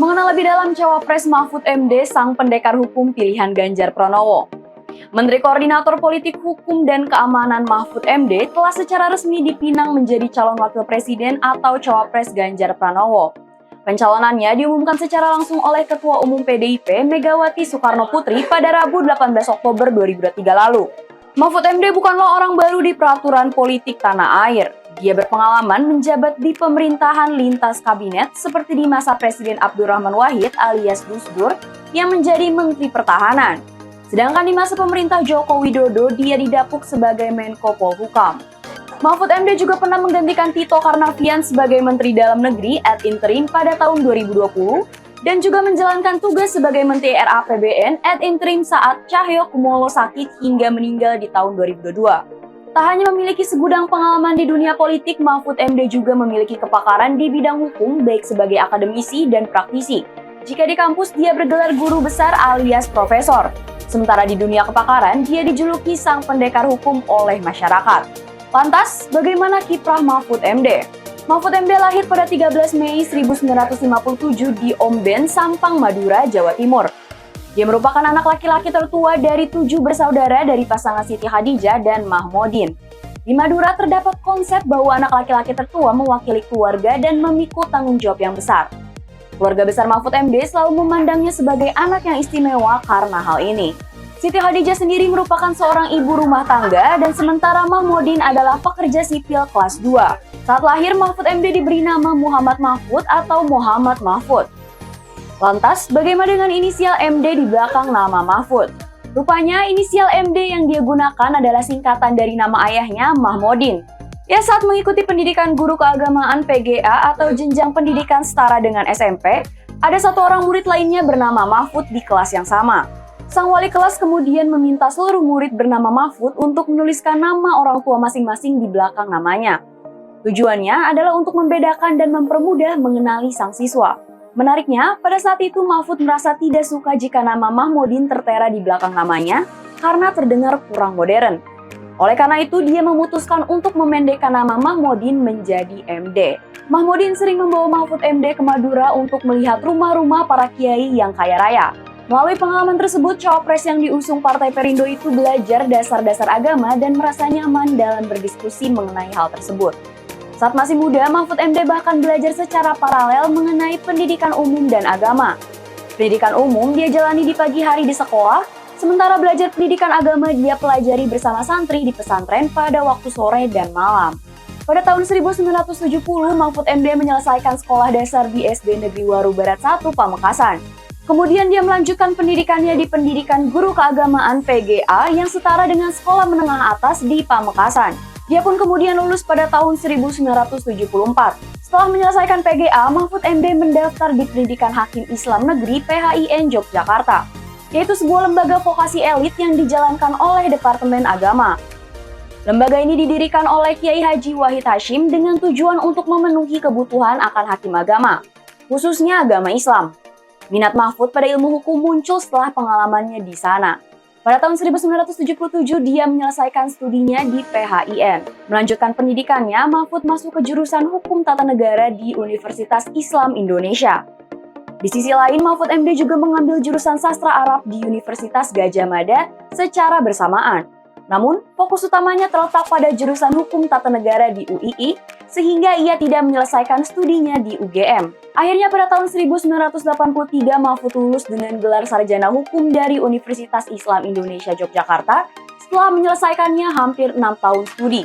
Mengenal lebih dalam Cawapres Mahfud MD, sang pendekar hukum pilihan Ganjar Pranowo. Menteri Koordinator Politik Hukum dan Keamanan Mahfud MD telah secara resmi dipinang menjadi calon wakil presiden atau Cawapres Ganjar Pranowo. Pencalonannya diumumkan secara langsung oleh Ketua Umum PDIP Megawati Soekarno Putri pada Rabu 18 Oktober 2023 lalu. Mahfud MD bukanlah orang baru di peraturan politik tanah air. Dia berpengalaman menjabat di pemerintahan lintas kabinet seperti di masa Presiden Abdurrahman Wahid alias Gus Dur yang menjadi Menteri Pertahanan. Sedangkan di masa pemerintah Joko Widodo, dia didapuk sebagai Menko Polhukam. Mahfud MD juga pernah menggantikan Tito Karnavian sebagai Menteri Dalam Negeri ad interim pada tahun 2020 dan juga menjalankan tugas sebagai Menteri RAPBN ad interim saat Cahyo Kumolo sakit hingga meninggal di tahun 2022. Tak hanya memiliki segudang pengalaman di dunia politik, Mahfud MD juga memiliki kepakaran di bidang hukum baik sebagai akademisi dan praktisi. Jika di kampus, dia bergelar guru besar alias profesor. Sementara di dunia kepakaran, dia dijuluki sang pendekar hukum oleh masyarakat. Lantas, bagaimana kiprah Mahfud MD? Mahfud MD lahir pada 13 Mei 1957 di Omben, Sampang, Madura, Jawa Timur. Dia merupakan anak laki-laki tertua dari 7 bersaudara dari pasangan Siti Khadijah dan Mahmudin. Di Madura terdapat konsep bahwa anak laki-laki tertua mewakili keluarga dan memikul tanggung jawab yang besar. Keluarga besar Mahfud MD selalu memandangnya sebagai anak yang istimewa karena hal ini. Siti Khadijah sendiri merupakan seorang ibu rumah tangga dan sementara Mahmudin adalah pekerja sipil kelas 2. Saat lahir, Mahfud MD diberi nama Muhammad Mahfud atau Muhammad Mahfud. Lantas, bagaimana dengan inisial MD di belakang nama Mahfud? Rupanya, inisial MD yang dia gunakan adalah singkatan dari nama ayahnya, Mahmudin. Ya, saat mengikuti pendidikan guru keagamaan PGA atau jenjang pendidikan setara dengan SMP, ada satu orang murid lainnya bernama Mahfud di kelas yang sama. Sang wali kelas kemudian meminta seluruh murid bernama Mahfud untuk menuliskan nama orang tua masing-masing di belakang namanya. Tujuannya adalah untuk membedakan dan mempermudah mengenali sang siswa. Menariknya, pada saat itu Mahfud merasa tidak suka jika nama Mahmudin tertera di belakang namanya karena terdengar kurang modern. Oleh karena itu, dia memutuskan untuk memendekkan nama Mahmudin menjadi MD. Mahmudin sering membawa Mahfud MD ke Madura untuk melihat rumah-rumah para kiai yang kaya raya. Melalui pengalaman tersebut, cawapres yang diusung Partai Perindo itu belajar dasar-dasar agama dan merasa nyaman dalam berdiskusi mengenai hal tersebut. Saat masih muda, Mahfud MD bahkan belajar secara paralel mengenai pendidikan umum dan agama. Pendidikan umum dia jalani di pagi hari di sekolah, sementara belajar pendidikan agama dia pelajari bersama santri di pesantren pada waktu sore dan malam. Pada tahun 1970, Mahfud MD menyelesaikan sekolah dasar di SD Negeri Waru Barat 1 Pamekasan. Kemudian dia melanjutkan pendidikannya di Pendidikan Guru Keagamaan PGA yang setara dengan sekolah menengah atas di Pamekasan. Dia pun kemudian lulus pada tahun 1974. Setelah menyelesaikan PGA, Mahfud MD mendaftar di Pendidikan Hakim Islam Negeri PHIN Yogyakarta, yaitu sebuah lembaga vokasi elit yang dijalankan oleh Departemen Agama. Lembaga ini didirikan oleh Kiai Haji Wahid Hashim dengan tujuan untuk memenuhi kebutuhan akan hakim agama, khususnya agama Islam. Minat Mahfud pada ilmu hukum muncul setelah pengalamannya di sana. Pada tahun 1977, dia menyelesaikan studinya di PHIN. Melanjutkan pendidikannya, Mahfud masuk ke jurusan Hukum Tata Negara di Universitas Islam Indonesia. Di sisi lain, Mahfud MD juga mengambil jurusan Sastra Arab di Universitas Gadjah Mada secara bersamaan. Namun, fokus utamanya terletak pada jurusan Hukum Tata Negara di UII, sehingga ia tidak menyelesaikan studinya di UGM. Akhirnya pada tahun 1983 Mahfud lulus dengan gelar sarjana hukum dari Universitas Islam Indonesia Yogyakarta setelah menyelesaikannya hampir 6 tahun studi.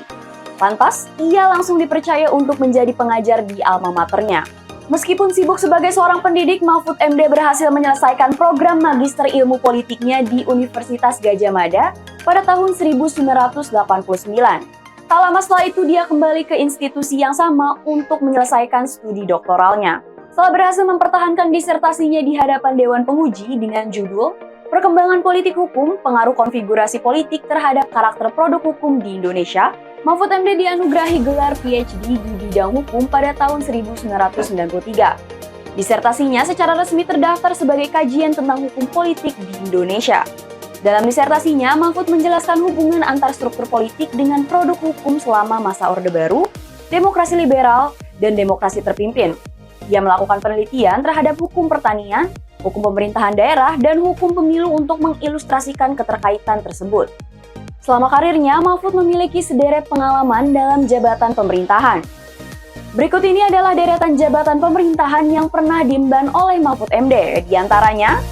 Lantas, ia langsung dipercaya untuk menjadi pengajar di alma maternya. Meskipun sibuk sebagai seorang pendidik, Mahfud MD berhasil menyelesaikan program magister ilmu politiknya di Universitas Gadjah Mada pada tahun 1989. Tak lama setelah itu dia kembali ke institusi yang sama untuk menyelesaikan studi doktoralnya. Setelah berhasil mempertahankan disertasinya di hadapan Dewan Penguji dengan judul Perkembangan Politik Hukum, Pengaruh Konfigurasi Politik Terhadap Karakter Produk Hukum di Indonesia, Mahfud MD dianugerahi gelar PhD di bidang hukum pada tahun 1993. Disertasinya secara resmi terdaftar sebagai kajian tentang hukum politik di Indonesia. Dalam disertasinya, Mahfud menjelaskan hubungan antar struktur politik dengan produk hukum selama masa Orde Baru, demokrasi liberal, dan demokrasi terpimpin. Ia melakukan penelitian terhadap hukum pertanian, hukum pemerintahan daerah, dan hukum pemilu untuk mengilustrasikan keterkaitan tersebut. Selama karirnya, Mahfud memiliki sederet pengalaman dalam jabatan pemerintahan. Berikut ini adalah deretan jabatan pemerintahan yang pernah diemban oleh Mahfud MD, di antaranya